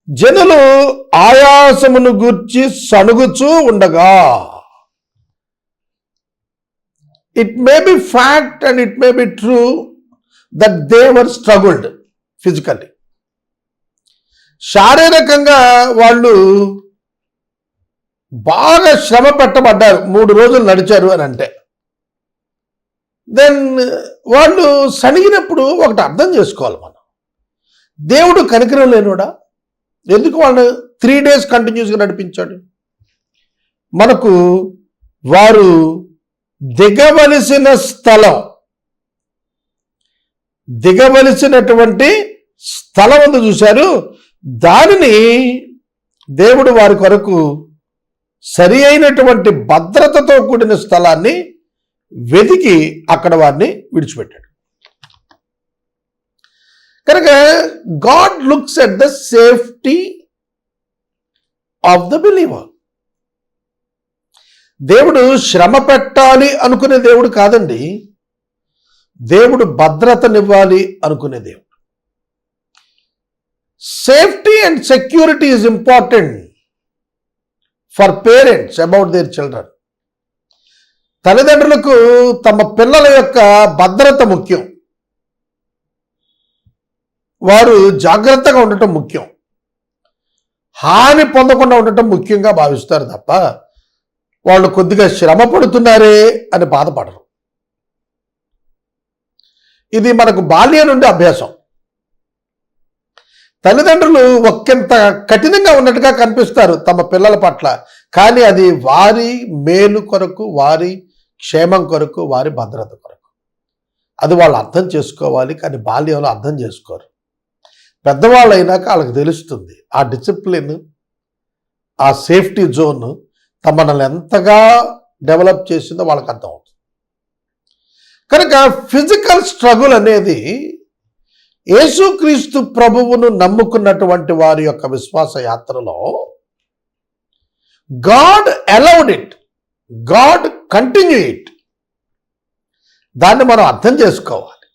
జనులు ఆయాసమును గూర్చి సణుగుచూ ఉండగా, it may be fact and it may be true that they were struggled physically. శారీరకంగా వాళ్ళు బాగా శ్రమ పెట్టబడ్డారు, 3 రోజులు నడిచారు అని అంటే. దెన్ వాళ్ళు సణిగినప్పుడు ఒకటి అర్థం చేసుకోవాలి మనం, దేవుడు కనికరం లేనోడా? ఎందుకు వాళ్ళు 3 days కంటిన్యూస్గా నడిపించాడు? మనకు వారు దిగవలసినటువంటి స్థలం ఉంది చూశారు, దానిని దేవుడు వారి కొరకు సరి అయినటువంటి భద్రతతో కూడిన స్థలాన్ని వెతికి అక్కడ వారిని విడిచిపెట్టాడు. కనుక God looks at the safety of the believer. దేవుడు శ్రమ పెట్టాలి అనుకునే దేవుడు కాదండి, దేవుడు భద్రతనివ్వాలి అనుకునే దేవుడు. Safety and security is important for parents about their children. తల్లిదండ్రులకు తమ పిల్లల యొక్క భద్రత ముఖ్యం, వారు జాగ్రత్తగా ఉండటం ముఖ్యం, హాని పొందకుండా ఉండటం ముఖ్యంగా భావిస్తారు తప్ప వాళ్ళు కొద్దిగా శ్రమ పడుతున్నారే అని బాధపడరు. ఇది మనకు బాల్యం నుండి అభ్యాసం. తల్లిదండ్రులు ఒకంత కఠినంగా ఉన్నట్టుగా కనిపిస్తారు తమ పిల్లల పట్ల, కానీ అది వారి మేలు కొరకు, వారి క్షేమం కొరకు, వారి భద్రత కొరకు. అది వాళ్ళు అర్థం చేసుకోవాలి, కానీ బాల్యంలో అర్థం చేసుకోరు. పెద్దవాళ్ళు అయినాక వాళ్ళకి తెలుస్తుంది ఆ డిసిప్లిన్, ఆ సేఫ్టీ జోన్ మనల్ని ఎంతగా డెవలప్ చేసిందో వాళ్ళకి అర్థం అవుతుంది. కనుక ఫిజికల్ స్ట్రగుల్ అనేది యేసుక్రీస్తు ప్రభువును నమ్ముకున్నటువంటి వారి యొక్క విశ్వాస యాత్రలో God allowed it, God continue it. దాన్ని మనం అర్థం చేసుకోవాలి.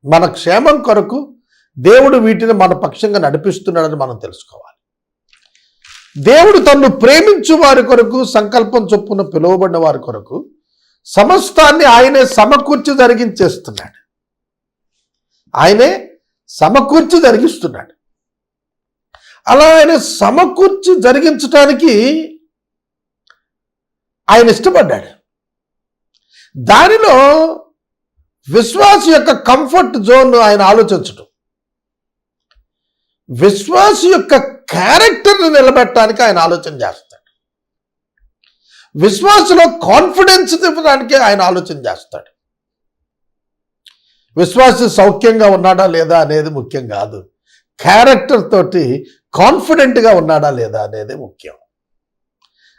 మన క్షేమం కొరకు దేవుడు వీటిని మన పక్షంగా నడిపిస్తున్నాడని మనం తెలుసుకోవాలి. దేవుడు తన్ను ప్రేమించు వారి కొరకు, సంకల్పం చొప్పున పిలువబడిన వారి కొరకు సమస్తాన్ని ఆయనే సమకూర్చి జరిగించేస్తున్నాడు. ఆయనే సమకూర్చి జరిగిస్తున్నాడు. అలా ఆయన సమకూర్చి జరిగించడానికి ఆయన ఇష్టపడ్డాడు. దానిలో విశ్వాస యొక్క కంఫర్ట్ జోన్ ఆయన ఆలోచించడం, విశ్వాస యొక్క క్యారెక్టర్ని నిలబెట్టడానికి ఆయన ఆలోచన చేస్తాడు, విశ్వాసలో కాన్ఫిడెన్స్ ఇవ్వడానికి ఆయన ఆలోచన చేస్తాడు. విశ్వాసి సౌఖ్యంగా ఉన్నాడా లేదా అనేది ముఖ్యం కాదు, క్యారెక్టర్ తోటి కాన్ఫిడెంట్గా ఉన్నాడా లేదా అనేది ముఖ్యం.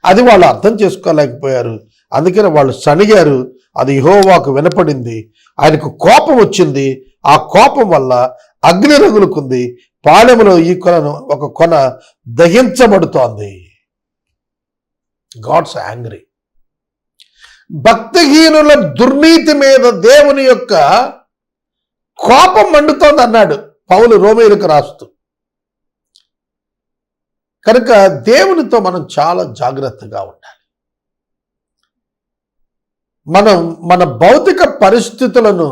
అది వాళ్ళు అర్థం చేసుకోలేకపోయారు. అందుకని వాళ్ళు సణిగారు. అది యెహోవాకు వినపడింది, ఆయనకు కోపం వచ్చింది. ఆ కోపం వల్ల అగ్ని రగులుకుంది, పాళెములో ఈ ఒక కొన దహించబడుతోంది. God's angry. భక్తిహీనుల దుర్నీతి మీద దేవుని యొక్క కోపం మండుతోంది అన్నాడు పౌలు రోమీయులకు రాస్తూ. కనుక దేవునితో మనం చాలా జాగ్రత్తగా ఉండాలి. మనం మన భౌతిక పరిస్థితులను,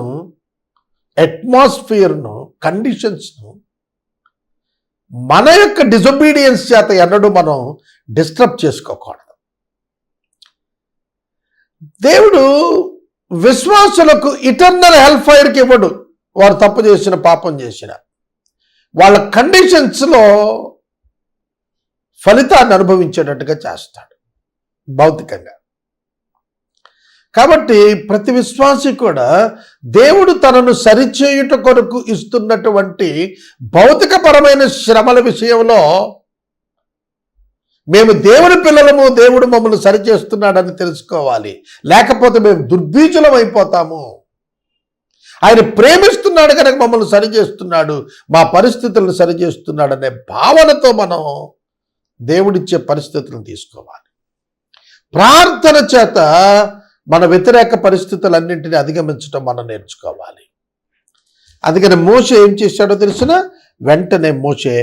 అట్మాస్ఫియర్ను, కండిషన్స్ను మన యొక్క డిజొబీడియన్స్ చేత ఎన్నడూ మనం డిస్టర్బ్ చేసుకోకూడదు. దేవుడు విశ్వాసులకు ఇటర్నల్ హెల్ ఫైర్కి ఇవ్వడు. వారు తప్పు చేసిన, పాపం చేసిన వాళ్ళ కండిషన్స్లో ఫలితాన్ని అనుభవించేటట్టుగా చేస్తాడు భౌతికంగా. కాబట్టి ప్రతి విశ్వాసి కూడా దేవుడు తనను సరిచేయుట కొరకు ఇస్తున్నటువంటి భౌతికపరమైన శ్రమల విషయంలో మేము దేవుని పిల్లలము, దేవుడు మమ్మల్ని సరిచేస్తున్నాడని తెలుసుకోవాలి. లేకపోతే మేము దుర్బీజులం అయిపోతాము. ఆయన ప్రేమిస్తున్నాడు కనుక మమ్మల్ని సరిచేస్తున్నాడు, మా పరిస్థితులను సరిచేస్తున్నాడు అనే భావనతో మనం దేవుడిచ్చే పరిస్థితులను తీసుకోవాలి. ప్రార్థన చేత మన వ్యతిరేక పరిస్థితులన్నింటినీ అధిగమించడం మనం నేర్చుకోవాలి. అందుకని మోషే ఏం చేశాడో తెలిసిన వెంటనే మోషే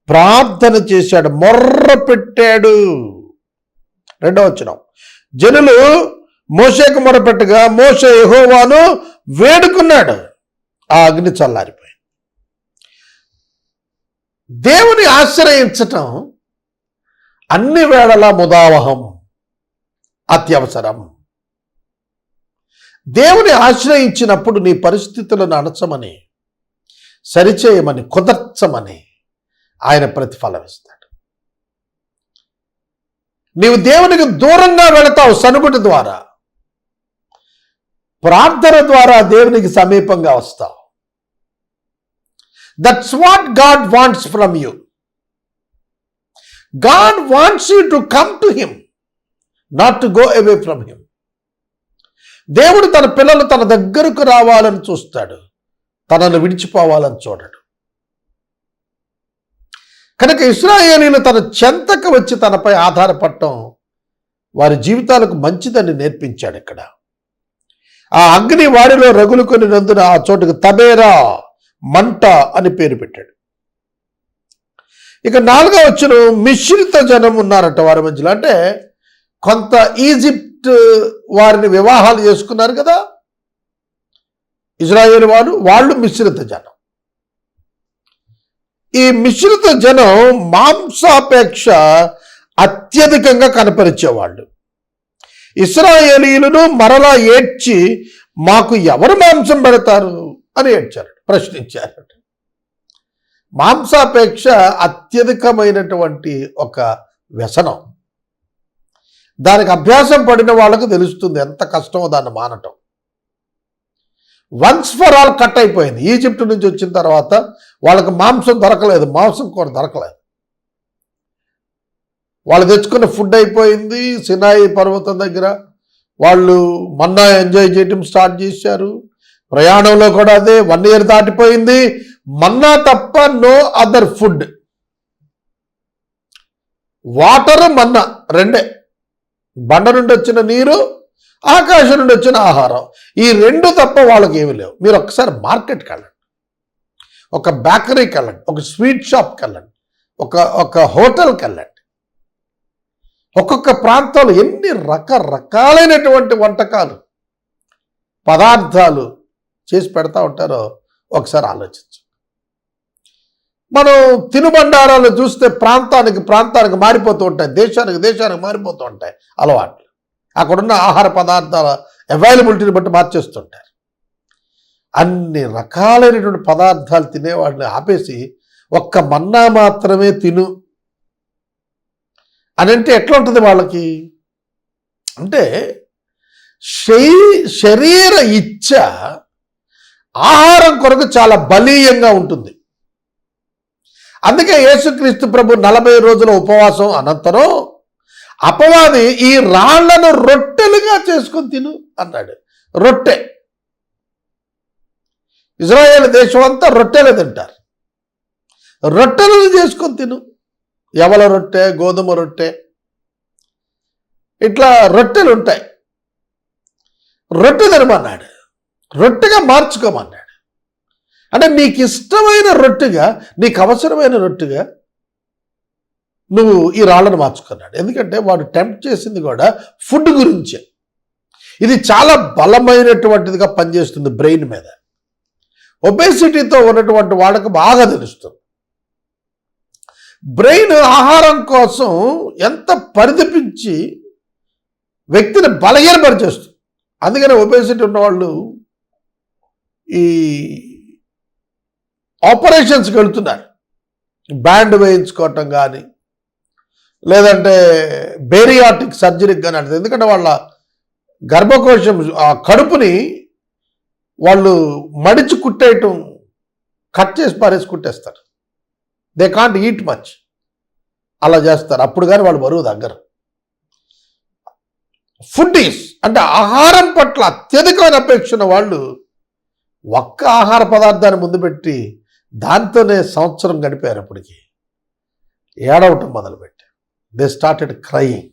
ప్రార్థన చేశాడు, మొర్ర పెట్టాడు. 2వ వచనం, జనులు మోషేకు మొరపెట్టగా మోషే యెహోవాను వేడుకున్నాడు, ఆ అగ్ని చల్లారిపోయింది. దేవుని ఆశ్రయించటం అన్ని వేళలా ముదావహం, అత్యవసరం. దేవుని ఆశ్రయించినప్పుడు నీ పరిస్థితులను అణచమని, సరిచేయమని, కుదర్చమని ఆయన ప్రతిఫలం ఇస్తాడు. నీవు దేవునికి దూరంగా వెళతావు సనుగుటి ద్వారా, ప్రార్థన ద్వారా దేవునికి సమీపంగా వస్తావు. That's what God wants from you. God wants you to come to him, not to go away from him. దేవుడు తన పిల్లలు తన దగ్గరకు రావాలని చూస్తాడు, తనను విడిచిపోవాలని చూడడు. కనుక ఇశ్రాయేలీయులు తన చెంతకు వచ్చి తనపై ఆధారపడటం వారి జీవితాలకు మంచిదని నేర్పించాడు. ఇక్కడ ఆ అగ్ని వారిలో రగులుకొని నందున ఆ చోటుకు తబేరా, మంట అని పేరు పెట్టాడు. ఇక 4వ వచనం, మిశ్రిత జనం ఉన్నారట వారి మధ్యలో. అంటే కొంత ఈజిప్ట్ వారిని వివాహాలు చేసుకున్నారు కదా ఇజ్రాయేల్ వాళ్ళు మిశ్రిత జనం. ఈ మిశ్రిత జనం మాంసాపేక్ష అత్యధికంగా కనపరిచేవాళ్ళు. ఇశ్రాయేలీయులను మరలా ఏడ్చి మాకు ఎవరు మాంసం పెడతారు అని ఏడ్చారు, ప్రశ్నించారు. మాంసాపేక్ష అత్యధికమైనటువంటి ఒక వ్యసనం. దానికి అభ్యాసం పడిన వాళ్ళకు తెలుస్తుంది ఎంత కష్టమో దాన్ని మానటం. వన్స్ ఫర్ ఆల్ కట్ అయిపోయింది. ఈజిప్ట్ నుంచి వచ్చిన తర్వాత వాళ్ళకి మాంసం దొరకలేదు, మాంసం కూర దొరకలేదు. వాళ్ళు తెచ్చుకున్న ఫుడ్ అయిపోయింది. సినాయి పర్వతం దగ్గర వాళ్ళు మన్నా ఎంజాయ్ చేయటం స్టార్ట్ చేశారు. ప్రయాణంలో కూడా అదే. 1 year దాటిపోయింది, మన్నా తప్ప నో అదర్ ఫుడ్. వాటర్, మన్నా రెండే. బండ నుండి వచ్చిన నీరు, ఆకాశం నుండి వచ్చిన ఆహారం, ఈ 2 తప్ప వాళ్ళకి ఏమీ లేవు. మీరు ఒకసారి మార్కెట్కి వెళ్ళండి, ఒక బేకరీకి వెళ్ళండి, ఒక స్వీట్ షాప్కి వెళ్ళండి, ఒక హోటల్కి వెళ్ళండి. ఒక్కొక్క ప్రాంతంలో ఎన్ని రకరకాలైనటువంటి వంటకాలు, పదార్థాలు చేసి పెడతా ఉంటారో ఒకసారి ఆలోచించు. మనం తినుబండారాలు చూస్తే ప్రాంతానికి మారిపోతూ ఉంటాయి, దేశానికి మారిపోతూ ఉంటాయి అలవాట్లు. అక్కడున్న ఆహార పదార్థాల అవైలబిలిటీని బట్టి మార్చేస్తుంటారు. అన్ని రకాలైనటువంటి పదార్థాలు తినేవాడిని ఆపేసి ఒక్క మన్నా మాత్రమే తిను అని అంటే ఎట్లా ఉంటుంది వాళ్ళకి? అంటే శరీర ఇచ్ఛ ఆహారం కొరకు చాలా బలీయంగా ఉంటుంది. అందుకే యేసుక్రీస్తు ప్రభు 40 రోజుల ఉపవాసం అనంతరం అపవాది ఈ రాళ్లను రొట్టెలుగా చేసుకొని తిను అన్నాడు. రొట్టె, ఇజ్రాయేల్ దేశం అంతా రొట్టెలు తింటారు. రొట్టెలను చేసుకొని తిను. యవల రొట్టె, గోధుమ రొట్టె, ఇట్లా రొట్టెలు ఉంటాయి. రొట్టె తినమన్నాడు, రొట్టెగా మార్చుకోమన్నాడు. అంటే నీకు ఇష్టమైన రొట్టెగా, నీకు అవసరమైన రొట్టెగా నువ్వు ఈ రాళ్లను మార్చుకున్నాడు. ఎందుకంటే వాడు టెంప్ట్ చేసింది కూడా ఫుడ్ గురించే. ఇది చాలా బలమైనటువంటిదిగా పనిచేస్తుంది బ్రెయిన్ మీద. ఒబేసిటీతో ఉన్నటువంటి వాళ్ళకు బాగా తెలుస్తుంది. బ్రెయిన్ ఆహారం కోసం ఎంత పరితపించి వ్యక్తిని బలహీనపరిచేస్తుంది. అందుకని ఒబేసిటీ ఉన్నవాళ్ళు ఈ ఆపరేషన్స్కి వెళ్తున్నారు. బ్యాండ్ వేయించుకోవటం కానీ, లేదంటే బేరియాటిక్ సర్జరీకి కానీ అంటుంది. ఎందుకంటే వాళ్ళ గర్భకోశం, ఆ కడుపుని వాళ్ళు మడిచి కుట్టేయటం, కట్ చేసి పారేసి కుట్టేస్తారు. They can't eat much. అలా చేస్తారు. అప్పుడు కానీ వాళ్ళు బరువు తగ్గరు. ఫుడ్డీస్ అంటే ఆహారం పట్ల అత్యధికమైన అపేక్ష ఉన్న వాళ్ళు ఒక్క ఆహార పదార్థాన్ని ముందు పెట్టి దాంతోనే సంవత్సరం గడిపారు. అప్పటికి ఏడవటం మొదలుపెట్టారు. They started crying.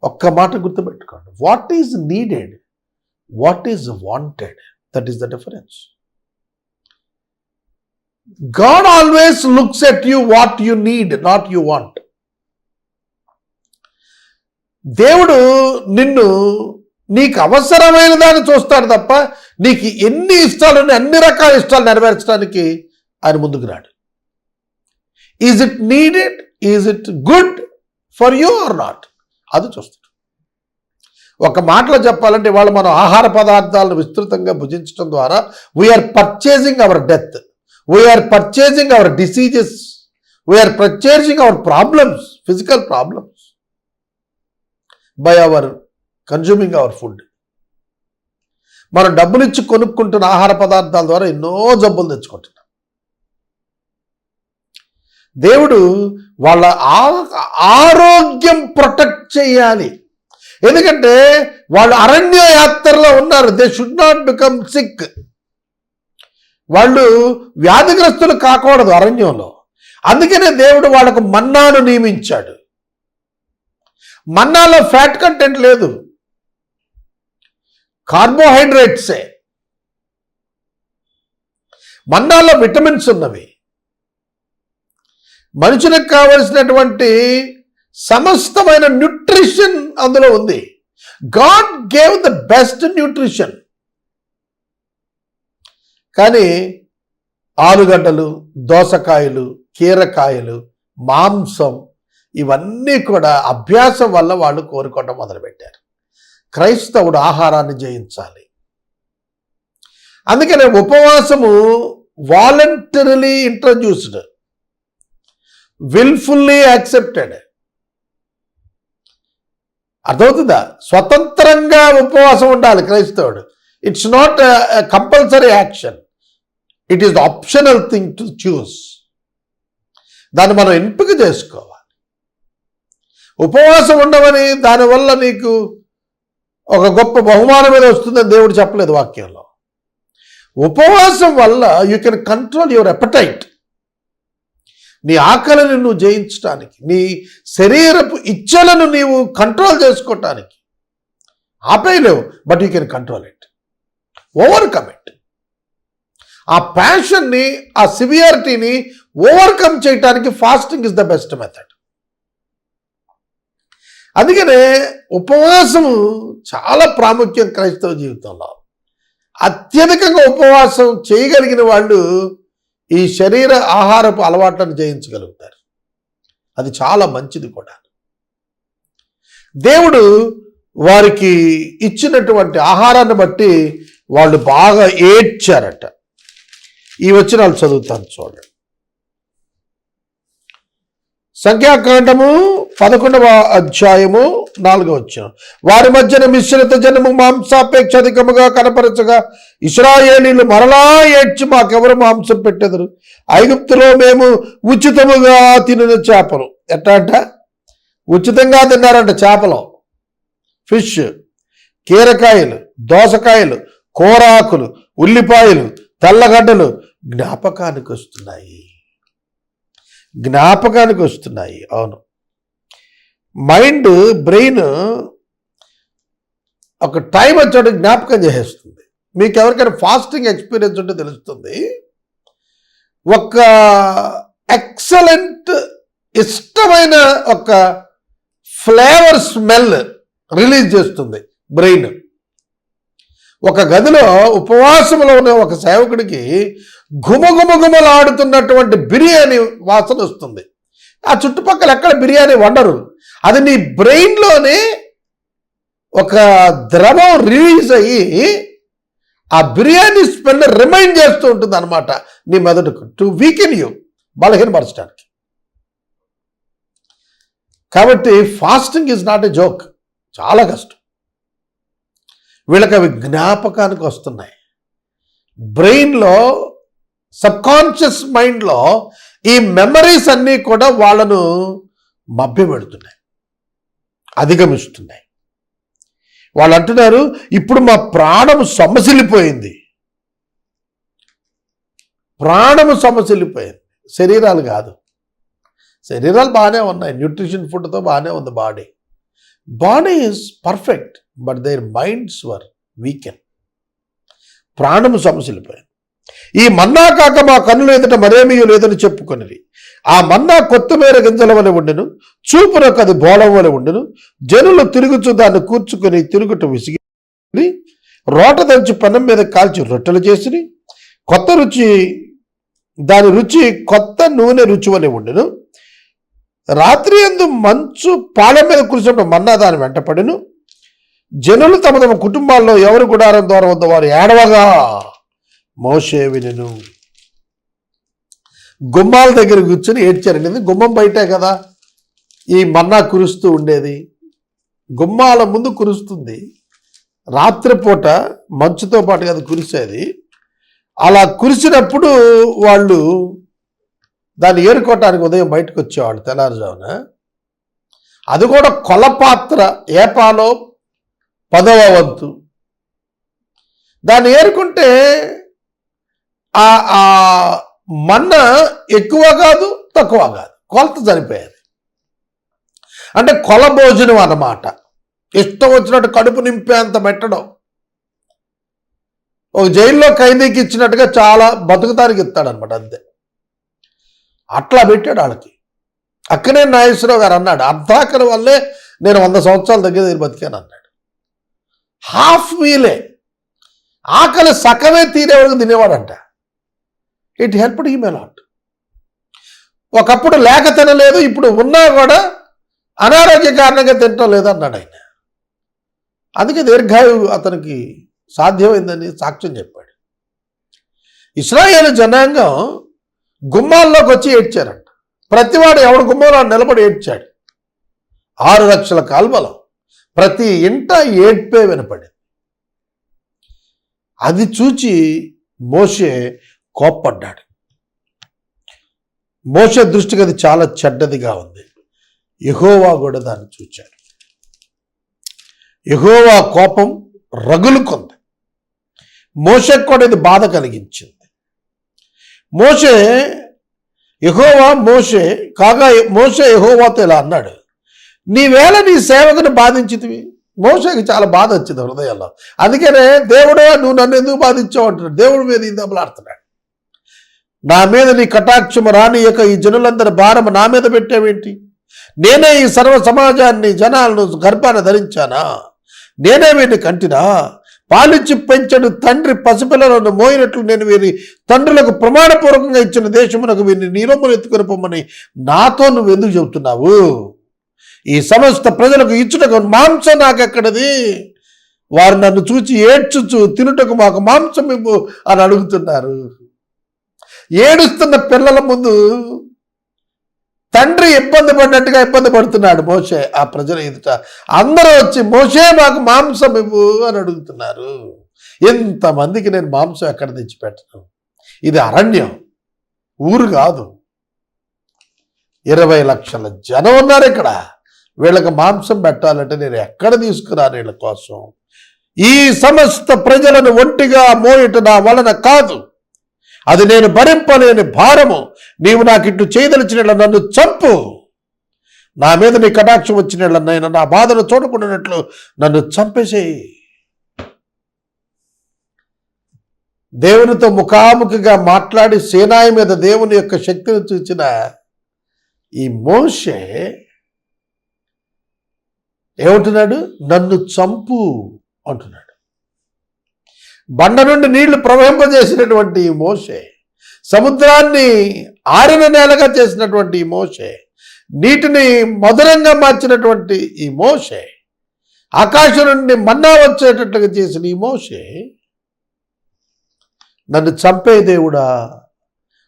ఒక్క మాట గుర్తుపెట్టుకోండి, what is needed, what is wanted, that is the difference. God always looks at you what you need, not you want. దేవుడు నిన్ను నీకు అవసరమైన దాన్ని చూస్తాడు తప్ప నీకు ఎన్ని ఇష్టాలు అన్ని రకాల ఇష్టాలు నెరవేర్చడానికి ఆయన ముందుకు రాడు. Is it needed, is it good for you or not, అది చూస్తాడు. ఒక మాటలో చెప్పాలంటే ఇవాళ మనం ఆహార పదార్థాలను విస్తృతంగా భుజించడం ద్వారా we are purchasing our death, we are purchasing our diseases, we are purchasing our problems, physical problems by our consuming our food. మనం డబ్బులిచ్చి కొనుక్కుంటున్న ఆహార పదార్థాల ద్వారా ఎన్నో జబ్బులు తెచ్చుకుంటున్నాం. దేవుడు వాళ్ళ ఆరోగ్యం ప్రొటెక్ట్ చేయాలి. ఎందుకంటే వాళ్ళు అరణ్య యాత్రలో ఉన్నారు. They should not become sick. వాళ్ళు వ్యాధిగ్రస్తులు కాకూడదు అరణ్యంలో. అందుకనే దేవుడు వాళ్ళకు మన్నాను నియమించాడు. మన్నాలో ఫ్యాట్ కంటెంట్ లేదు, కార్బోహైడ్రేట్సే. మన్నాలో విటమిన్స్ ఉన్నవి. మనుషులకు కావలసినటువంటి సమస్తమైన న్యూట్రిషన్ అందులో ఉంది. God gave the best nutrition. కానీ ఆలుగడ్డలు, దోసకాయలు, కీరకాయలు, మాంసం ఇవన్నీ కూడా అభ్యాసం వల్ల వాళ్ళు కోరుకోవడం మొదలుపెట్టారు. క్రైస్తవుడు ఆహారాన్ని జయించాలి. అందుకనే ఉపవాసము వాలంటరీలీ ఇంట్రడ్యూస్డ్, విల్ఫుల్లీ యాక్సెప్టెడ్. అర్థమవుతుందా? స్వతంత్రంగా ఉపవాసం ఉండాలి క్రైస్తవుడు. It's not compulsory action, it is optional thing to choose. దాన్ని మనం ఎంపిక చేసుకోవాలి. ఉపవాసం ఉండమని దానివల్ల నీకు ఒక గొప్ప బహుమానం మీద వస్తుందని దేవుడు చెప్పలేదు వాక్యంలో. ఉపవాసం వల్ల you can control your appetite. నీ ఆకలిని నువ్వు జయించడానికి, నీ శరీరపు ఇచ్చలను నీవు కంట్రోల్ చేసుకోవటానికి ఆపేయలేవు, but you can control it, overcome it. ఆ ప్యాషన్ని, ఆ సివియారిటీని ఓవర్కమ్ చేయటానికి fasting is the best method. అందుకనే ఉపవాసము చాలా ప్రాముఖ్యం క్రైస్తవ జీవితంలో. అత్యధికంగా ఉపవాసం చేయగలిగిన వాళ్ళు ఈ శరీర ఆహారపు అలవాట్లను జయించగలుగుతారు. అది చాలా మంచిది కూడా. దేవుడు వారికి ఇచ్చినటువంటి ఆహారాన్ని బట్టి వాళ్ళు బాగా ఏడ్చారట. ఈ వచనాలు చదువుతాను చూడండి. సంఖ్యాకాండము 11వ అధ్యాయము 4వ వచనం. వారి మధ్యన మిశ్రిత జనము మాంసాపేక్ష అధికముగా కనపరచగా ఇశ్రాయేలీలు మరలా ఏడ్చి మాకెవరు మాంసం పెట్టెదరు? ఐగుప్తులో మేము ఉచితముగా తినిన చేపలు. ఎట్లా అంట? ఉచితంగా తిన్నారంట చేపలు, ఫిష్, కీరకాయలు, దోసకాయలు, కూరాకులు, ఉల్లిపాయలు, తెల్లగడ్డలు జ్ఞాపకానికి వస్తున్నాయి. జ్ఞాపకానికి వస్తున్నాయి. అవును, మైండ్, బ్రెయిన్ ఒక టైం వచ్చాడు జ్ఞాపకం చేసేస్తుంది. మీకు ఎవరికైనా ఫాస్టింగ్ ఎక్స్పీరియన్స్ ఉంటే తెలుస్తుంది. ఒక ఎక్సలెంట్ ఇష్టమైన ఒక ఫ్లేవర్ స్మెల్ రిలీజ్ చేస్తుంది బ్రెయిన్. ఒక గదిలో ఉపవాసంలో ఉన్న ఒక సేవకుడికి గుమగుమగుమలాడుతున్నటువంటి బిర్యానీ వాసన వస్తుంది. ఆ చుట్టుపక్కల ఎక్కడ బిర్యానీ వండరు. అది నీ బ్రెయిన్లోనే ఒక ద్రవం రిలీజ్ అయ్యి ఆ బిర్యానీ స్మెల్ రిమైండ్ చేస్తూ ఉంటుంది అనమాట నీ మెదడుకు, టు వీకెన్ యూ, బలహీనపరచడానికి. కాబట్టి fasting is not a joke, చాలా కష్టం. వీళ్ళకి అవి జ్ఞాపకానికి వస్తున్నాయి. బ్రెయిన్లో, సబ్కాన్షియస్ మైండ్లో ఈ మెమరీస్ అన్నీ కూడా వాళ్ళను మభ్యపెడుతున్నాయి, అధిగమిస్తున్నాయి. వాళ్ళు అంటున్నారు, ఇప్పుడు మా ప్రాణము సొమ్మసిల్లిపోయింది. ప్రాణము సొమ్మసిల్లిపోయింది, శరీరాలు కాదు. శరీరాలు బాగానే ఉన్నాయి, న్యూట్రిషన్ ఫుడ్తో బాగానే ఉంది body. Body is perfect, but their minds were weaken. ప్రాణము సొమ్మసిల్లిపోయింది. ఈ మన్నా కాక మా కన్నులు ఎదుట మరేమీ లేదని చెప్పుకొనిరి. ఆ మన్నా కొత్తిమీర గింజల వలె ఉండెను, చూపునకు అది బోళం వలె ఉండెను. జనులు తిరుగుచు దాన్ని కూర్చుకొని తిరుగుట విసిగి రోట దంచి పెనం మీద కాల్చి రొట్టెలు చేసిరి. దాని రుచి కొత్త నూనె రుచి వలె ఉండెను. రాత్రి యందు మంచు పాల మీద కురిసినప్పుడు మన్నా దాని వెంట పడెను. జనులు తమ తమ కుటుంబాల్లో ఎవరి గుడారం ద్వారా వద్ద వారు ఏడవగా మోషే వినెను. గుమ్మాల దగ్గర కూర్చొని ఏడ్చారండి. గుమ్మం బయటే కదా ఈ మన్నా కురుస్తూ ఉండేది, గుమ్మాల ముందు కురుస్తుంది. రాత్రిపూట మంచుతో పాటు అది కురిసేది. అలా కురిసినప్పుడు వాళ్ళు దాన్ని ఏరుకోవటానికి ఉదయం బయటకు వచ్చేవాళ్ళు తెల్లారుజామున. అది కూడా కొలపాత్ర ఏపాలో 10వ వంతు. దాన్ని ఏరుకుంటే ఆ మన్న ఎక్కువ కాదు తక్కువ కాదు, కొలత చనిపోయేది. అంటే కొల భోజనం అన్నమాట. ఇష్టం వచ్చినట్టు కడుపు నింపేంత పెట్టడం. ఒక జైల్లో ఖైదీకి ఇచ్చినట్టుగా చాలా బతుకుతానికి ఇస్తాడనమాట, అంతే. అట్లా పెట్టాడు వాళ్ళకి. అక్కనే నాగేశ్వరరావు గారు అన్నాడు, అర్ధాకలి వల్లే నేను 100 సంవత్సరాల దగ్గర బతికాను అన్నాడు. హాఫ్ మీలే, ఆకలి సగమే తీరేవాడికి తినేవాడంట. It helped him a lot. ఒకప్పుడు లేక తినలేదు, ఇప్పుడు ఉన్నా కూడా అనారోగ్య కారణంగా తినటం లేదు అన్నాడు ఆయన. అందుకే దీర్ఘాయువు అతనికి సాధ్యమైందని సాక్ష్యం చెప్పాడు. ఇశ్రాయేలు జనాంగం గుమ్మాల్లోకి వచ్చి ఏడ్చారంట. ప్రతివాడు ఎవడు గుమ్మంలో నిలబడి ఏడ్చాడు. 6 లక్షల కాల్వలం, ప్రతి ఇంట ఏడ్పే వినపడింది. అది చూచి మోషే కోప్పడ్డాడు. మోషే దృష్టికి అది చాలా చెడ్డదిగా ఉంది. యెహోవా కూడా దాన్ని చూచాడు. యెహోవా కోపం రగులుకుంది. మోషేకు కూడా ఇది బాధ కలిగించింది. మోషే యెహోవాతో ఇలా అన్నాడు, నీవేళ నీ సేవకుని బాధించితివి. మోషేకి చాలా బాధ వచ్చింది హృదయంలో. అందుకనే దేవుడే నువ్వు నన్ను ఎందుకు బాధించావు అంటున్నాడు. దేవుడి మీద ఇందబలాడుతున్నాడు. నా మీద నీ కటాక్షము రానియక ఈ జనులందరి భారము నా మీద పెట్టేవేంటి? నేనే ఈ సర్వ సమాజాన్ని జనాలను గర్భాన ధరించానా? నేనే వీరిని కంటినా? పాలిచ్చి పెంచడు తండ్రి పసిపిల్లలను మోయినట్లు నేను వీరి తండ్రులకు ప్రమాణపూర్వకంగా ఇచ్చిన దేశమునకు వీరిని నీలొమ్మను ఎత్తుకొని పొమ్మని నాతో నువ్వు ఎందుకు చెబుతున్నావు? ఈ సమస్త ప్రజలకు ఇచ్చుటకు మాంసం నాకెక్కడది? వారు నన్ను చూచి ఏడ్చుచు తినుటకు మాకు మాంసం ఇవ్వు అని అడుగుతున్నారు. ఏడుస్తున్న పిల్లల ముందు తండ్రి ఇబ్బంది పడినట్టుగా ఇబ్బంది పడుతున్నాడు మోషే. ఆ ప్రజల ఎదుట అందరూ వచ్చి మోషే మాకు మాంసం ఇవ్వు అని అడుగుతున్నారు. ఎంతమందికి నేను మాంసం ఎక్కడ తెచ్చిపెట్టను? ఇది అరణ్యం, ఊరు కాదు. 20 లక్షల జనం ఉన్నారు ఇక్కడ. వీళ్ళకి మాంసం పెట్టాలంటే నేను ఎక్కడ తీసుకురాను వీళ్ళ కోసం? ఈ సమస్త ప్రజలను ఒంటిగా మోయట నా వలన కాదు, అది నేను భరింపలేని భారము. నీవు నాకు ఇట్లు చేయదలిచిన నన్ను చంపు. నా మీద నీ కటాక్షం వచ్చిన నేను నా బాధను చూడకుండానట్లు నన్ను చంపేసేయి. దేవునితో ముఖాముఖిగా మాట్లాడి సేనాయి మీద దేవుని యొక్క శక్తిని చూచిన ఈ మోషే ఏమంటున్నాడు? నన్ను చంపు అంటున్నాడు. బండ నుండి నీళ్లు ప్రవహింపజేసినటువంటి ఈ మోషే, సముద్రాన్ని ఆరిన నేలగా చేసినటువంటి ఈ మోషే, నీటిని మధురంగా మార్చినటువంటి ఈ మోషే, ఆకాశం నుండి మన్నా వచ్చేటట్లుగా చేసిన ఈ మోషే నన్ను చంపే దేవుడా,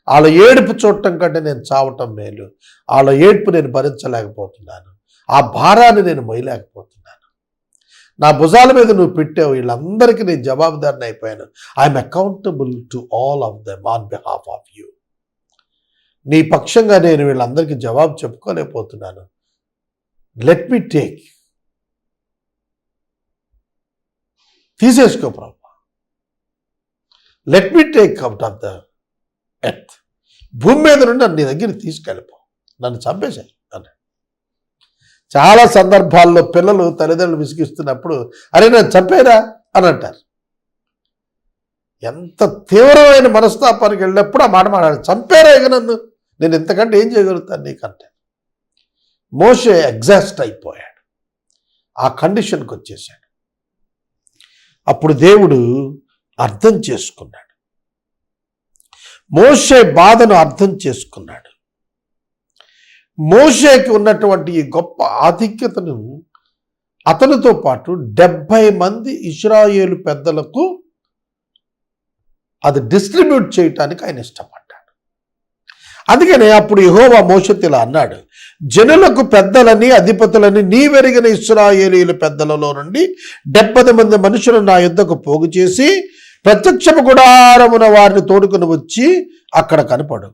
వాళ్ళ ఏడుపు చూడటం కంటే నేను చావటం మేలు. వాళ్ళ ఏడుపు నేను భరించలేకపోతున్నాను, ఆ భారాన్ని నేను మొయ్యలేకపోతున్నాను. నా భుజాల మీద నువ్వు పెట్టావు, వీళ్ళందరికీ నేను జవాబుదారిని అయిపోయాను. I'm accountable to all of them on behalf of you. నీ పక్షంగా నేను వీళ్ళందరికీ జవాబు చెప్పుకోలేకపోతున్నాను. లెట్ మీ టేక్, తీసేసుకో ప్రభు, let me take out of the earth. భూమి మీద నుండి నీ దగ్గర తీసుకెళ్ళిపో, నన్ను చంపేశాయి అన్నాడు. చాలా సందర్భాల్లో పిల్లలు తల్లిదండ్రులు విసిగిస్తున్నప్పుడు అరే నన్ను చంపేరా అని అంటారు. ఎంత తీవ్రమైన మనస్తాపానికి వెళ్ళినప్పుడు ఆ మాట మాట్లాడు, చంపారా ఇక నన్ను, నేను ఇంతకంటే ఏం చేయగలుగుతాను నీకంటే. మోషే ఎగ్జాస్ట్ అయిపోయాడు, ఆ కండిషన్కి వచ్చేసాడు. అప్పుడు దేవుడు అర్థం చేసుకున్నాడు, మోషే బాధను అర్థం చేసుకున్నాడు. మోషేకి ఉన్నటువంటి ఈ గొప్ప ఆధిక్యతను అతనితో పాటు 70 మంది ఇశ్రాయేలు పెద్దలకు అది డిస్ట్రిబ్యూట్ చేయటానికి ఆయన ఇష్టపడ్డాడు. అందుకనే అప్పుడు యెహోవా మోషేతో ఇలా అన్నాడు, జనులకు పెద్దలని అధిపతులని నీవెరిగిన ఇశ్రాయేలీయుల పెద్దలలో నుండి 70 మంది మనుషులను నా యుద్ధకు పోగు చేసి ప్రత్యక్షపు గుడారమున వారిని తోడుకుని వచ్చి అక్కడ కనపడు.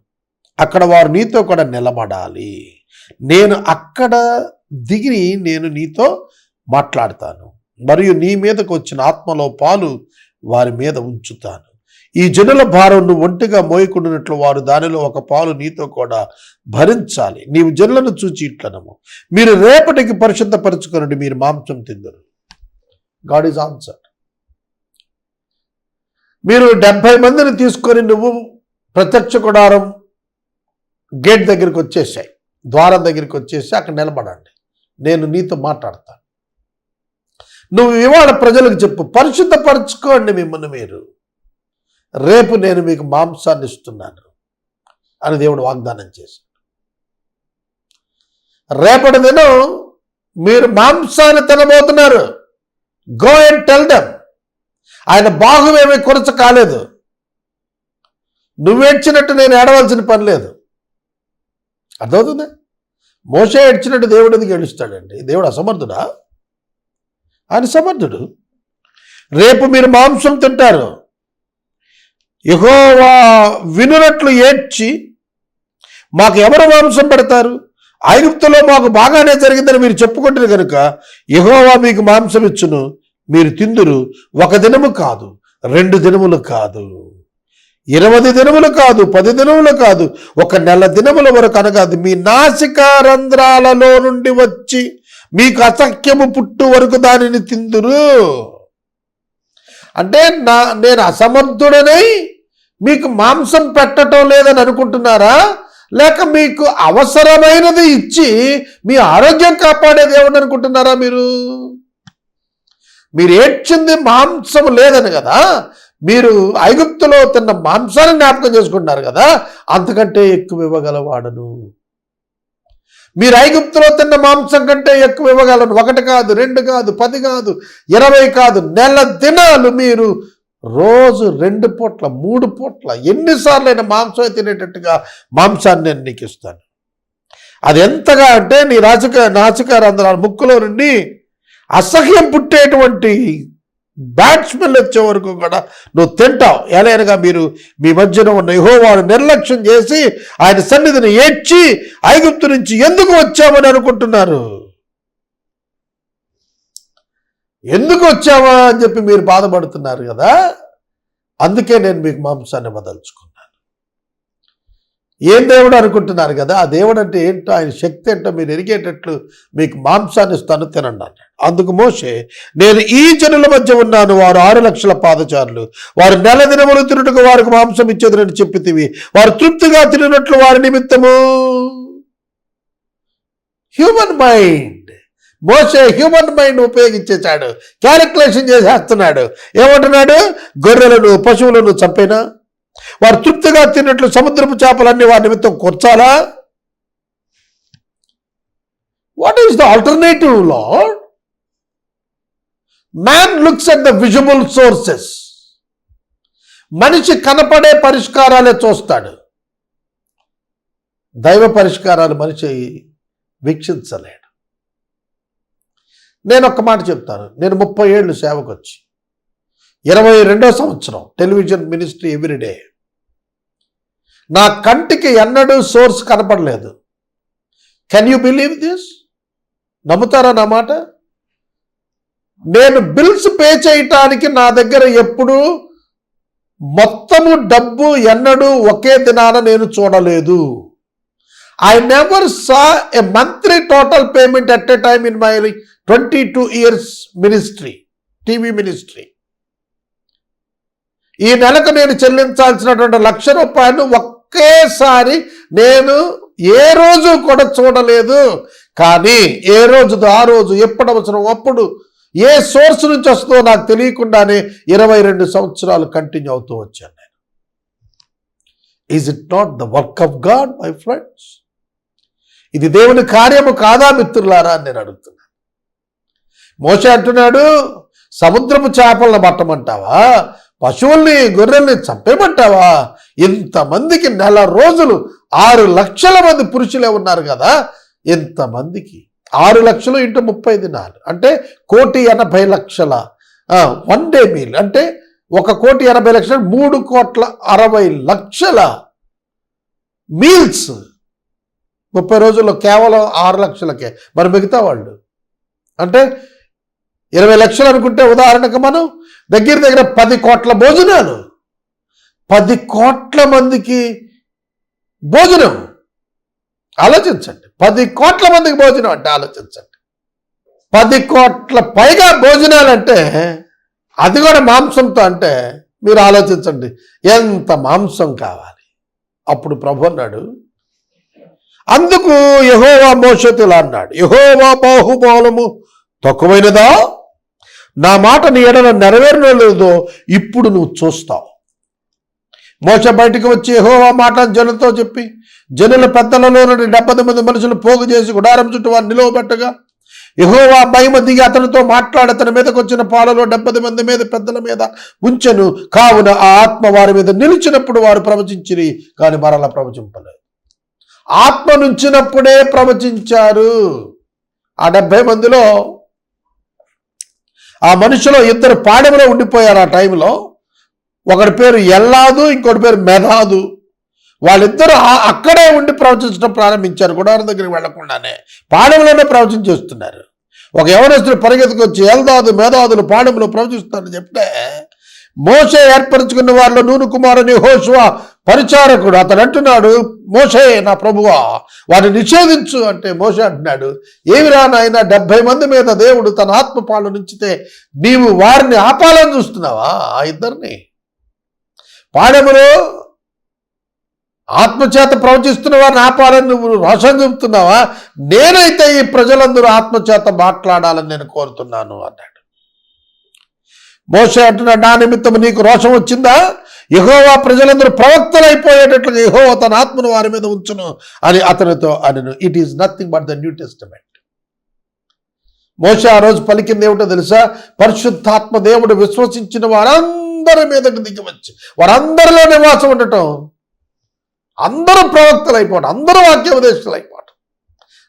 అక్కడ వారు నీతో కూడా నిలబడాలి. నేను అక్కడ దిగి నేను నీతో మాట్లాడతాను, మరియు నీ మీదకు వచ్చిన ఆత్మలో పాలు వారి మీద ఉంచుతాను. ఈ జనుల భారం నువ్వు ఒంటిగా మోయకుండానట్లు వారు దానిలో ఒక పాలు నీతో కూడా భరించాలి. నీవు జనులను చూచి ఇట్లనము, మీరు రేపటికి పరిశుద్ధపరచుకొనండి, మీరు మాంసం తిందురు. God is answered. మీరు 70 మందిని తీసుకొని నువ్వు ప్రత్యక్ష గుడారం గేట్ దగ్గరికి వచ్చేసాయి, ద్వారం దగ్గరికి వచ్చేసి అక్కడ నిలబడండి, నేను నీతో మాట్లాడతాను. నువ్వు ఇవాళ ప్రజలకు చెప్పు, పరిశుద్ధపరచుకోండి మిమ్మల్ని మీరు, రేపు నేను మీకు మాంసాన్ని ఇస్తున్నాను అని దేవుడు వాగ్దానం చేశాడు. రేపటి దినం మీరు మాంసాన్ని తినబోతున్నారు. Go and tell them. ఆయన బాహువేమీ కొరచ కాలేదు, నువ్వేడ్చినట్టు నేను ఏడవలసిన పని లేదు. అర్థమవుతుందా? మోషే ఏడ్చినట్టు దేవుడు ఎందుకు ఏడుస్తాడండి? దేవుడు అసమర్థుడా? ఆయన సమర్థుడు. రేపు మీరు మాంసం తింటారు. యెహోవా వినునట్లు ఏడ్చి, మాకు ఎవరు మాంసం పెడతారు? ఐగుప్తులో మాకు బాగానే జరిగిందని మీరు చెప్పుకుంటారు కనుక యెహోవా మీకు మాంసం ఇచ్చును, మీరు తిందురు. 1 దినము కాదు, 2 దినములు కాదు, 20 దినములు కాదు, 10 దినములు కాదు, 1 నెల దినముల వరకు అనగాదు, మీ నాసికా రంధ్రాలలో నుండి వచ్చి మీకు అసఖ్యము పుట్టు వరకు దానిని తిందురు. అంటే నేను అసమర్థుడనై మీకు మాంసం పెట్టడం లేదని అనుకుంటున్నారా? లేక మీకు అవసరమైనది ఇచ్చి మీ ఆరోగ్యం కాపాడే దేవుడు అనుకుంటున్నారా? మీరు ఏడ్చింది మాంసం లేదని కదా, మీరు ఐగుప్తులో తిన్న మాంసాన్ని జ్ఞాపకం చేసుకుంటున్నారు కదా, అంతకంటే ఎక్కువ ఇవ్వగలవాడను. మీరు ఐగుప్తులో తిన్న మాంసం కంటే ఎక్కువ ఇవ్వగలను. 1 కాదు, 2 కాదు, 10 కాదు, 20 కాదు, నెల దినాలు మీరు రోజు 2 పూట్ల 3 పూట్ల ఎన్నిసార్లు అయినా మాంసం తినేటట్టుగా మాంసాన్ని నేను నీకు ఇస్తాను. అది ఎంతగా అంటే నీ నాసికా రంధ్రాల ముక్కులో నుండి అసహ్యం పుట్టేటువంటి బ్యాడ్ స్మెల్ వచ్చే వరకు కూడా నువ్వు తింటావు. ఎలాగనగా మీరు మీ మధ్యన ఉన్న యెహోవాను నిర్లక్ష్యం చేసి ఆయన సన్నిధిని ఏడ్చి ఐగుప్తు నుంచి ఎందుకు వచ్చామని అనుకుంటున్నారు. ఎందుకు వచ్చావా అని చెప్పి మీరు బాధపడుతున్నారు కదా, అందుకే నేను మీకు మాంసాన్ని వదలుచుకున్నాను. ఏం దేవుడు అనుకుంటున్నారు కదా, ఆ దేవుడు అంటే ఏంటో, ఆయన శక్తి ఏంటో మీరు ఎరిగేటట్లు మీకు మాంసాన్ని ఇస్తాను, తినండి అన్నాడు. అందుకు మోషే, నేను ఈ జనుల మధ్య ఉన్నాను, వారు 6 లక్షల పాదచారులు, వారు నెల దినములు తినుటకు వారికి మాంసం ఇచ్చేదని చెప్పితివి, వారు తృప్తిగా తినట్లు వారి నిమిత్తము. హ్యూమన్ మైండ్, మోషే హ్యూమన్ మైండ్ ఉపయోగించేశాడు, క్యాలిక్యులేషన్ చేసేస్తున్నాడు. ఏమంటున్నాడు? గొర్రెలను పశువులను చంపేనా? వారు తృప్తిగా తిన్నట్లు సముద్రపు చేపలన్నీ వారి నిమిత్తం కూర్చాలా? What is the alternative lord? Man looks at the visible sources. మనిషి కనపడే పరిష్కారాలే చూస్తాడు, దైవ పరిష్కారాలు మనిషి వీక్షించలేడు. నేను ఒక్క మాట చెప్తాను. నేను 30 ఏళ్ళు సేవకు వచ్చి 22వ సంవత్సరం టెలివిజన్ మినిస్ట్రీ ఎవ్రీడే. నా కంటికి ఎన్నడూ సోర్స్ కనపడలేదు. Can you believe this? నమ్ముతారా నా మాట? నేను బిల్స్ పే చేయటానికి నా దగ్గర ఎప్పుడు మొత్తము డబ్బు ఎన్నడూ ఒకే దినాన నేను చూడలేదు. I never saw a monthly total payment at a time in my 22 years ministry, TV ministry. ఈ నెలకు నేను చెల్లించాల్సినటువంటి ₹1,00,000 ఒకేసారి నేను ఏ రోజు కూడా చూడలేదు. కానీ ఏ రోజు ఆ రోజు ఎప్పుడు అవసరం అప్పుడు ఏ సోర్స్ నుంచి వస్తుందో నాకు తెలియకుండానే 22 సంవత్సరాలు కంటిన్యూ అవుతూ వచ్చాను నేను. Is it not the work of God my friends? ఇది దేవుని కార్యము కాదా మిత్రులారా అని నేను అడుగుతున్నాను. మోషే అంటున్నాడు, సముద్రపు చేపలను పట్టమంటావా, పశువుల్ని గొర్రెల్ని చంపేమంటావా? ఇంతమందికి నెల రోజులు 6 లక్షల మంది పురుషులే ఉన్నారు కదా, ఇంతమందికి 6 లక్షలు ఇంటూ 30 దినాలు అంటే 1,80,00,000 వన్ డే మీల్ అంటే 1,80,00,000 3,60,00,000 మీల్స్ 30 రోజుల్లో కేవలం 6 లక్షలకే. మరి మిగతా వాళ్ళు అంటే 20 లక్షలు అనుకుంటే ఉదాహరణకు మనం దగ్గర 10 కోట్ల భోజనాలు, 10 కోట్ల మందికి భోజనం. ఆలోచించండి, 10 కోట్ల మందికి భోజనం అంటే ఆలోచించండి. 10 కోట్ల పైగా భోజనాలంటే అది కూడా మాంసంతో అంటే మీరు ఆలోచించండి ఎంత మాంసం కావాలి. అప్పుడు ప్రభు అన్నాడు, అందుకు యెహోవా మోషేతో ఇలా అన్నాడు, యెహోవా బాహుబలము తక్కువైనదా? నా మాట నీ ఎడల నెరవేరలేదో ఇప్పుడు నువ్వు చూస్తావు. మోషే బయటికి వచ్చి యెహోవా మాట జనులతో చెప్పి, జనుల పెద్దలలో నుండి 70 మంది మనుషులు పోగు చేసి గుడారం చుట్టూ వారిని నిలవబెట్టగా యెహోవా మహిమ దిగి అతనితో మాట్లాడి అతని మీదకి వచ్చిన పాలలో 70 మంది మీద పెద్దల మీద ఉంచెను. కావున ఆ ఆత్మ వారి మీద నిలిచినప్పుడు వారు ప్రవచించిరి, కానీ మరలా ప్రవచింపలేదు. ఆత్మ నుంచినప్పుడే ప్రవచించారు. ఆ 70 మందిలో ఆ మనుషులో 2 పాడెములో ఉండిపోయారు. ఆ టైంలో ఒకడి పేరు ఎల్లాదు, ఇంకోటి పేరు మెదాదు. వాళ్ళిద్దరూ అక్కడే ఉండి ప్రవచించడం ప్రారంభించారు. గుడారం దగ్గరికి వెళ్లకుండానే పాడెములోనే ప్రవచించేస్తున్నారు. ఒక యవనస్తుడు పరిగెత్తుకొచ్చి ఎల్దాదు మేధాదులు పాడెములో ప్రవచిస్తారని చెప్తే మోషే ఏర్పరచుకున్న వారిలో నూను కుమారుని యెహోషువ పరిచారకుడు అతను అంటున్నాడు, మోషే నా ప్రభువా వారిని నిషేధించు అంటే మోషే అంటున్నాడు, ఏమిరా నాయన 70 మంది మీద దేవుడు తన ఆత్మపాలు నుంచితే నీవు వారిని ఆపాలని చూస్తున్నావా? ఆ ఇద్దరిని పాడెములో ఆత్మచేత ప్రవచిస్తున్న వారిని ఆపాలని నువ్వు రోషం చూపుతున్నావా? నేనైతే ఈ ప్రజలందరూ ఆత్మచేత మాట్లాడాలని నేను కోరుతున్నాను అన్నాడు. మోషే అంటున్నాడు, నా నిమిత్తం నీకు రోషం వచ్చిందా? యెహోవా ప్రజలందరూ ప్రవక్తలైపోయేటట్లుగా యెహోవా తన ఆత్మను వారి మీద ఉంచును అని అతనితో అనను. It is nothing but the new testament. మోషే ఆ రోజు పలికింది ఏమిటో తెలుసా? పరిశుద్ధాత్మ దేవుడు విశ్వసించిన వారందరి మీదకు దిగి వచ్చి వారందరిలో నివాసం ఉండటం, అందరూ ప్రవక్తలు అయిపోవటం, అందరూ వాక్యోపదేశాలు అయిపోవటం,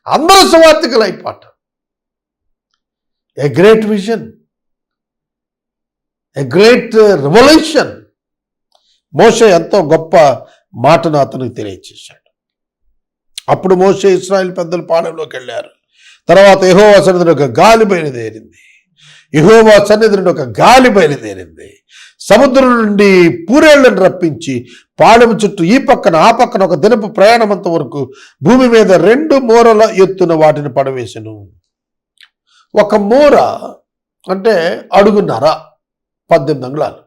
అందరూ సువార్తికులు అయిపోవటం. A great vision, a great revolution. మోషే ఎంతో గొప్ప మాటను అతనికి తెలియచేశాడు. అప్పుడు మోషే ఇశ్రాయేలు పెద్దలు పాడెంలోకి వెళ్ళారు. తర్వాత యెహోవా సన్నిధిని ఒక గాలి బయలుదేరింది. యెహోవా సన్నిధిని ఒక గాలి బయలుదేరింది. సముద్రం నుండి పూరేళ్లను రప్పించి పాడెము చుట్టూ ఈ పక్కన ఆ పక్కన ఒక దినపు ప్రయాణమంత వరకు భూమి మీద 2 మూరల ఎత్తున వాటిని పడవేసెను. ఒక మూర అంటే అడుగున్నర, 18 అంగుళాలు.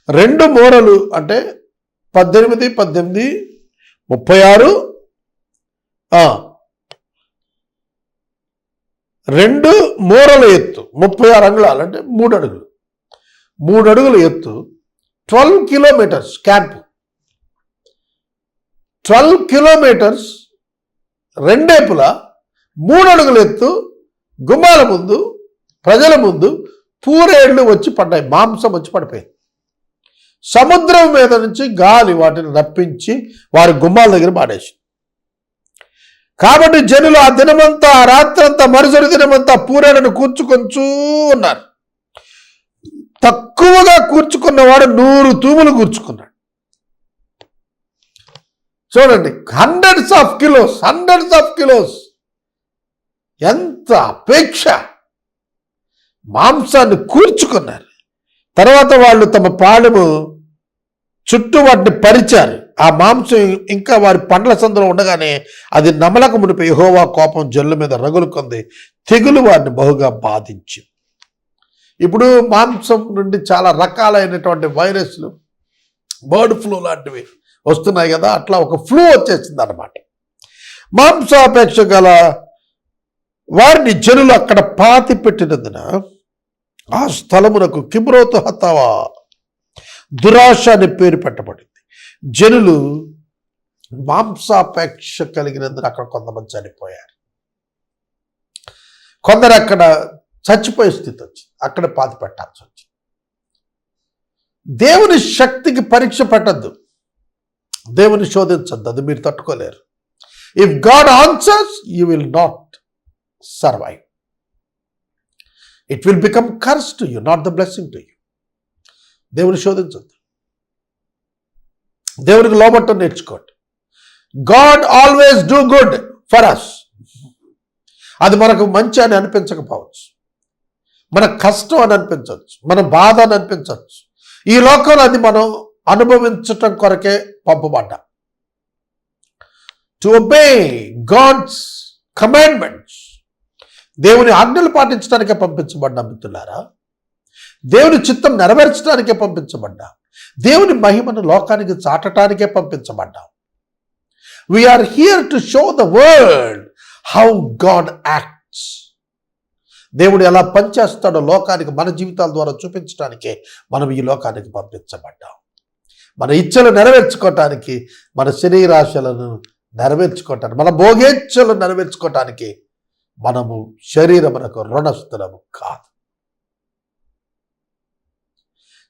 2 మూరలు అంటే 18, 36 2 మూరల ఎత్తు 36 అంగుళాలు అంటే 3 అడుగులు. 3 అడుగుల ఎత్తు, 12 కిలోమీటర్స్ క్యాంప్, 12 కిలోమీటర్స్ రెండేపులా 3 అడుగుల ఎత్తు. గుమ్మాల ముందు ప్రజల ముందు పూరేళ్లు వచ్చి పడ్డాయి, మాంసం వచ్చి పడిపోయింది. సముద్రం మీద నుంచి గాలి వాటిని రప్పించి వారి గుమ్మాల దగ్గర పాడేసి. కాబట్టి జనులు ఆ దినమంతా ఆ రాత్రంతా మరుసటి దినమంతా పూరేళ్లను కూర్చుకొంచూ ఉన్నారు. తక్కువగా కూర్చుకున్నవాడు 100 తూములు కూర్చుకున్నాడు. చూడండి, హండ్రెడ్స్ ఆఫ్ కిలోస్. ఎంత అపేక్ష! మాంసాన్ని కూర్చుకున్నారు. తర్వాత వాళ్ళు తమ పాడెము చుట్టూ వాటిని పరిచారు. ఆ మాంసం ఇంకా వారి పండ్ల సందులో ఉండగానే అది నమలక మునిపి యెహోవా కోపం జనుల మీద రగులుకుంది, తెగులు వారిని బహుగా బాధించింది. ఇప్పుడు మాంసం నుండి చాలా రకాలైనటువంటి వైరస్లు, బర్డ్ ఫ్లూ లాంటివి వస్తున్నాయి కదా, అట్లా ఒక ఫ్లూ వచ్చేసింది అన్నమాట. మాంసాపేక్ష గల వారిని జనులు అక్కడ పాతి పెట్టినందున ఆ స్థలమునకు కిబ్రోతు హతావా దురాశ అని పేరు పెట్టబడింది. జనులు మాంసాపేక్ష కలిగినందున అక్కడ కొంతమంది చనిపోయారు. కొందరు అక్కడ చచ్చిపోయే స్థితి వచ్చింది, అక్కడ పాతి పెట్టాల్సి వచ్చింది. దేవుని శక్తికి పరీక్ష పెట్టద్దు, దేవుని శోధించద్దు, అది మీరు తట్టుకోలేరు. If God answers you will not survive. It will become curse to you, not the blessing to you. దేవుని శోధించద్దు, దేవునికి లోబట్టం నేర్చుకోండి. God always do good for us. అది మనకు మంచి అని అనిపించకపోవచ్చు, మన కష్టం అని అనిపించవచ్చు, మన బాధ అని అనిపించవచ్చు. ఈ లోకంలో అది మనం అనుభవించటం కొరకే పంపబడ్డా. టు ఒబే గాడ్స్ కమాండ్మెంట్స్, దేవుని ఆజ్ఞలు పాటించడానికే పంపించబడ్డా మిత్రులారా. దేవుని చిత్తం నెరవేర్చడానికే పంపించబడ్డా. దేవుని మహిమను లోకానికి చాటడానికే పంపించబడ్డా. We're here to show the world how God acts. దేవుడు ఎలా పనిచేస్తాడో లోకానికి మన జీవితాల ద్వారా చూపించడానికే మనం ఈ లోకానికి పంపించబడ్డాం. మన ఇచ్చలు నెరవేర్చుకోవటానికి, మన శరీరాశలను నెరవేర్చుకోవటానికి, మన భోగేచ్ఛలు నెరవేర్చుకోవటానికి మనము శరీరమునకు రుణస్థులము కాదు.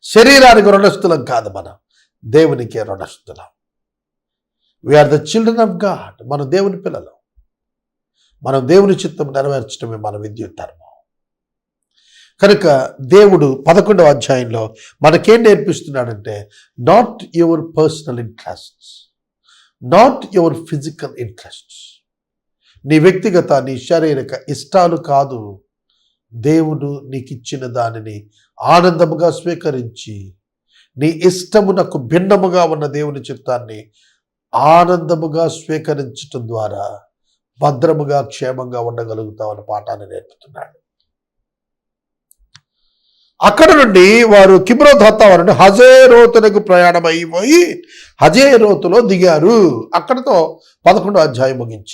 శరీరానికి రుణస్థులం కాదు, మనం దేవునికే రుణస్థులం. We're the children of God. మనం దేవుని పిల్లలు. మనం దేవుని చిత్తం నెరవేర్చడమే మన విద్యుత్ ధర్మం. కనుక దేవుడు 11వ అధ్యాయంలో మనకేం నేర్పిస్తున్నాడంటే, not your personal interests, not your physical interests. నీ వ్యక్తిగత, నీ శారీరక ఇష్టాలు కాదు, దేవుడు నీకు ఇచ్చిన దానిని ఆనందముగా స్వీకరించి, నీ ఇష్టమునకు భిన్నముగా ఉన్న దేవుని చిత్తాన్ని ఆనందముగా స్వీకరించటం ద్వారా భద్రముగా, క్షేమంగా ఉండగలుగుతామన్న పాఠాన్ని నేర్పుతున్నాడు. అక్కడ నుండి వారు కిబ్రోతు హతావా నుండి హజేరోతునకు ప్రయాణం అయిపోయి హజేరోతులో దిగారు. అక్కడితో 11వ అధ్యాయం ముగించాం.